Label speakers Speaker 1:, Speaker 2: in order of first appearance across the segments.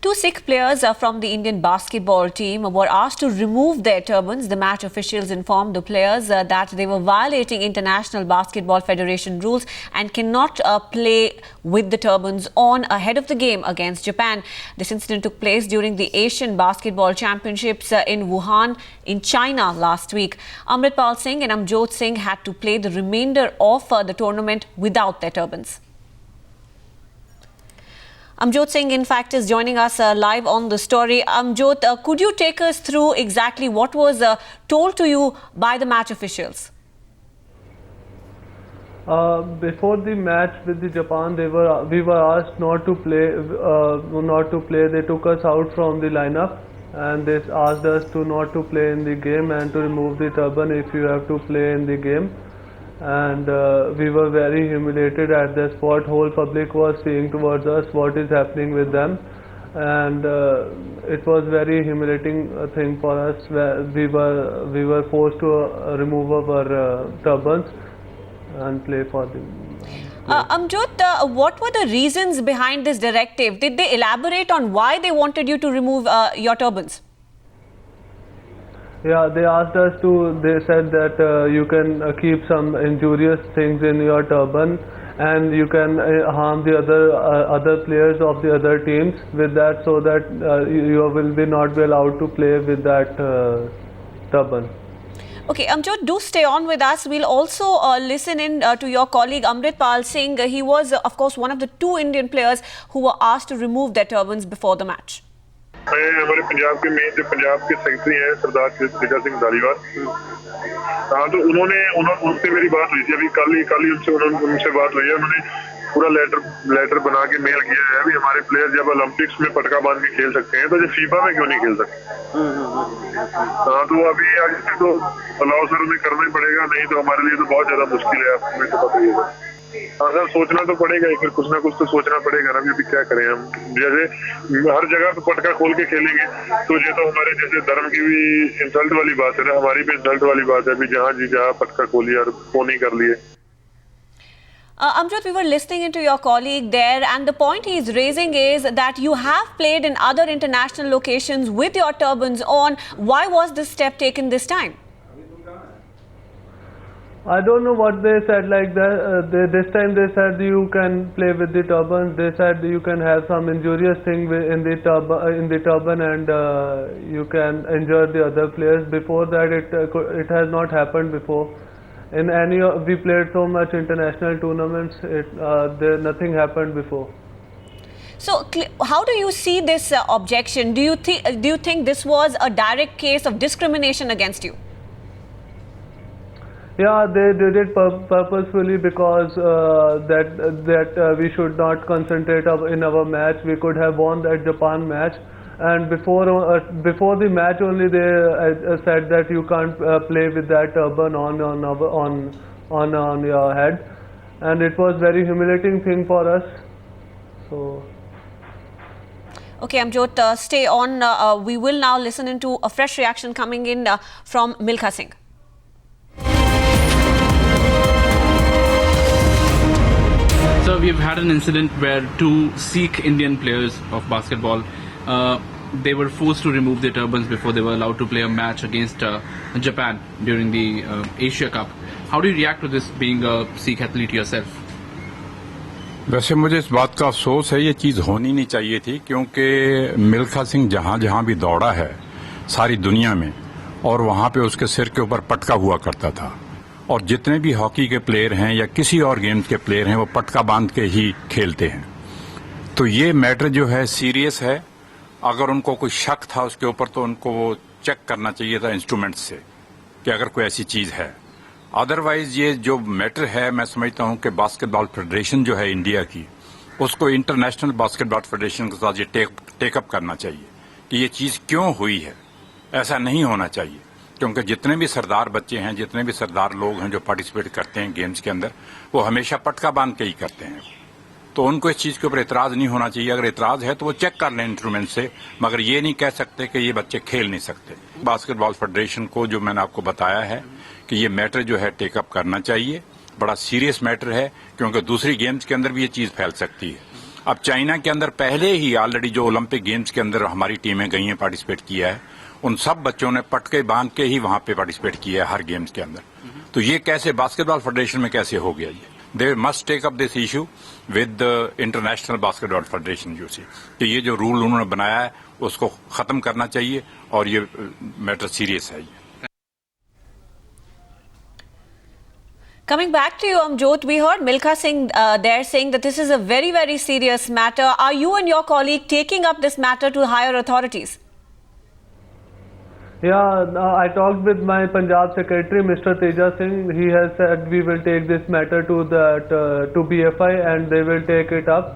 Speaker 1: Two Sikh players from the Indian basketball team were asked to remove their turbans. The match officials informed the players that they were violating International Basketball Federation rules and cannot play with the turbans on ahead of the game against Japan. This incident took place during the Asian Basketball Championships in Wuhan in China last week. Amritpal Singh and Amjot Singh had to play the remainder of the tournament without their turbans. Amjot Singh, in fact, is joining us live on the story. Amjot, could you take us through exactly what was told to you by the match officials?
Speaker 2: Before the match with the Japan, we were asked not to play. They took us out from the lineup and they asked us to not to play in the game and to remove the turban if you have to play in the game. And we were very humiliated at the spot. Whole public was seeing towards us what is happening with them, and it was very humiliating thing for us. We were forced to remove our turbans and play for them.
Speaker 1: Amjot, what were the reasons behind this directive? Did they elaborate on why they wanted you to remove your turbans?
Speaker 2: Yeah, they asked us to, they said that you can keep some injurious things in your turban and you can harm the other players of the other teams with that, so that you will not be allowed to play with that turban.
Speaker 1: Okay, Amjot, do stay on with us. We'll also listen in to your colleague Amritpal Singh. He was, of course, one of the two Indian players who were asked to remove their turbans before the match.
Speaker 3: मैं हमारे पंजाब के main जो पंजाब के secretary हैं सरदार तेजा सिंह धालीवाल, हाँ, तो उनसे मेरी बात हुई थी अभी कल ही उनसे बात हुई है. उन्होंने पूरा लेटर बना के मेल किया है अभी हमारे प्लेयर जब ओलंपिक्स में पटका बांध के खेल सकते हैं तो जो फीफा में क्यों नहीं खेल सकते. हाँ, तो अभी आगे तो अलाउ सर उन्हें करना ही पड़ेगा, नहीं तो हमारे लिए तो बहुत ज्यादा मुश्किल है. आपको तो पता ही है. हाँ सर, सोचना तो पड़ेगा ही, फिर कुछ ना कुछ तो सोचना पड़ेगा ना. अभी क्या करें हम, जैसे हर जगह पे पटका खोल के खेलेंगे तो ये तो हमारे जैसे धर्म की भी इंसल्ट वाली बात है ना, हमारी भी इंसल्ट वाली बात है. अभी जहाँ पटका खोलिए और फोन ही कर लिए.
Speaker 1: Amjot, we were listening into your colleague there, and the point he is raising is that you have played in other international locations with your turbans on. Why was this step taken this time?
Speaker 2: I don't know what they said like that. This time they said you can play with the turban. They said you can have some injurious thing in the turban and you can injure the other players. Before that, it has not happened before. In we played so much international tournaments. Nothing happened before.
Speaker 1: So, how do you see this objection? Do you think this was a direct case of discrimination against you?
Speaker 2: Yeah, they did it purposefully because that we should not concentrate in our match. We could have won that Japan match, and before the match only they said that you can't play with that turban on your head, and it was very humiliating thing for us. So.
Speaker 1: Okay, Amjot, stay on. We will now listen into a fresh reaction coming in from Milkha Singh.
Speaker 4: So we've had an incident where two Sikh Indian players of basketball, they were forced to remove their turbans before they were allowed to play a match against Japan during the Asia Cup. How do you react to this, being a Sikh athlete yourself?
Speaker 5: वैसे मुझे इस बात का अफसोस है, ये चीज़ होनी नहीं चाहिए थी, क्योंकि मिल्खा सिंह जहाँ भी दौड़ा है सारी दुनिया में, और वहाँ पे उसके सिर के ऊपर पटका हुआ करता था, और जितने भी हॉकी के प्लेयर हैं या किसी और गेम्स के प्लेयर हैं वो पटका बांध के ही खेलते हैं. तो ये मैटर जो है सीरियस है. अगर उनको कोई शक था उसके ऊपर तो उनको वो चेक करना चाहिए था इंस्ट्रूमेंट से कि अगर कोई ऐसी चीज़ है. अदरवाइज ये जो मैटर है, मैं समझता हूँ कि बास्केटबॉल फेडरेशन जो है इंडिया की, उसको इंटरनेशनल बास्केटबॉल फेडरेशन के साथ ये टेकअप करना चाहिए कि ये चीज़ क्यों हुई है. ऐसा नहीं होना चाहिए, क्योंकि जितने भी सरदार बच्चे हैं, जितने भी सरदार लोग हैं जो पार्टिसिपेट करते हैं गेम्स के अंदर, वो हमेशा पटका बांध के ही करते हैं. तो उनको इस चीज़ के ऊपर एतराज़ नहीं होना चाहिए. अगर एतराज़ है तो वो चेक कर लें इंस्ट्रूमेंट से, मगर ये नहीं कह सकते कि ये बच्चे खेल नहीं सकते. बास्केटबॉल फेडरेशन को जो मैंने आपको बताया है कि ये मैटर जो है टेकअप करना चाहिए. बड़ा सीरियस मैटर है, क्योंकि दूसरी गेम्स के अंदर भी ये चीज़ फैल सकती है. अब चाइना के अंदर पहले ही ऑलरेडी जो ओलंपिक गेम्स के अंदर हमारी टीमें गई हैं, पार्टिसिपेट किया है, उन सब बच्चों ने पटके बांध के ही वहां पे पार्टिसिपेट किया है हर गेम्स के अंदर. तो ये कैसे बास्केटबॉल फेडरेशन में कैसे हो गया ये? They must take up this issue with International Basketball Federation you see कि ये जो रूल उन्होंने बनाया है उसको खत्म करना चाहिए और ये मैटर सीरियस है.
Speaker 1: Coming back to you, Amjot, we heard Milkha Singh there saying that this is a very, very serious matter. Are you and your colleague taking up this matter to higher authorities?
Speaker 2: Yeah, I talked with my Punjab secretary, Mr. Teja Singh. He has said we will take this matter to BFI and they will take it up.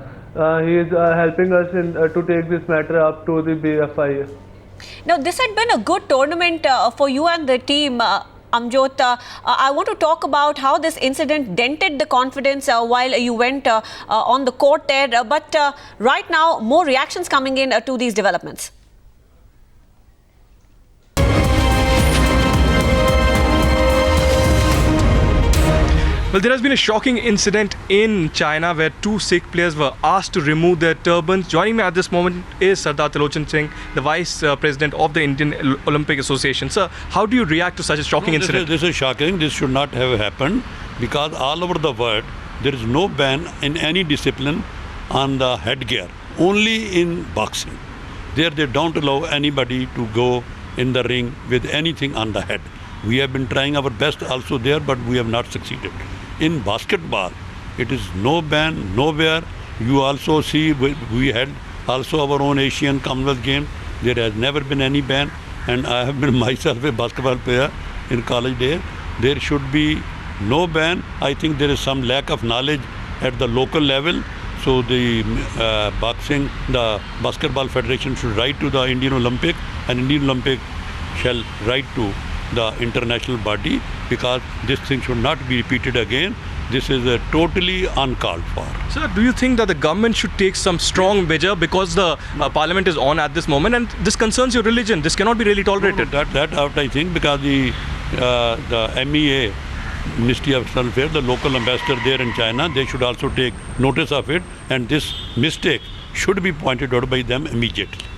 Speaker 2: He is helping us to take this matter up to the BFI.
Speaker 1: Now, this had been a good tournament for you and the team. Amjot, I want to talk about how this incident dented the confidence while you went on the court there. But right now, more reactions coming in to these developments.
Speaker 6: Well, there has been a shocking incident in China where two Sikh players were asked to remove their turbans. Joining me at this moment is Sardar Talochan Singh, the Vice President of the Indian Olympic Association. Sir, how do you react to such a shocking incident?
Speaker 7: This is shocking. This should not have happened because all over the world there is no ban in any discipline on the headgear. Only in boxing. There they don't allow anybody to go in the ring with anything on the head. We have been trying our best also there, but we have not succeeded. In basketball, it is no ban, nowhere. You also see we had also our own Asian Commonwealth Games. There has never been any ban, and I have been myself a basketball player in college days. There should be no ban. I think there is some lack of knowledge at the local level. So the Basketball Federation should write to the Indian Olympic, and Indian Olympic shall write to the international body because this thing should not be repeated again. This is totally uncalled for.
Speaker 6: Sir, do you think that the government should take some strong measure because the parliament is on at this moment and this concerns your religion? This cannot be really tolerated.
Speaker 7: That I think because the MEA, Ministry of External Affairs, the local ambassador there in China, they should also take notice of it, and this mistake should be pointed out by them immediately.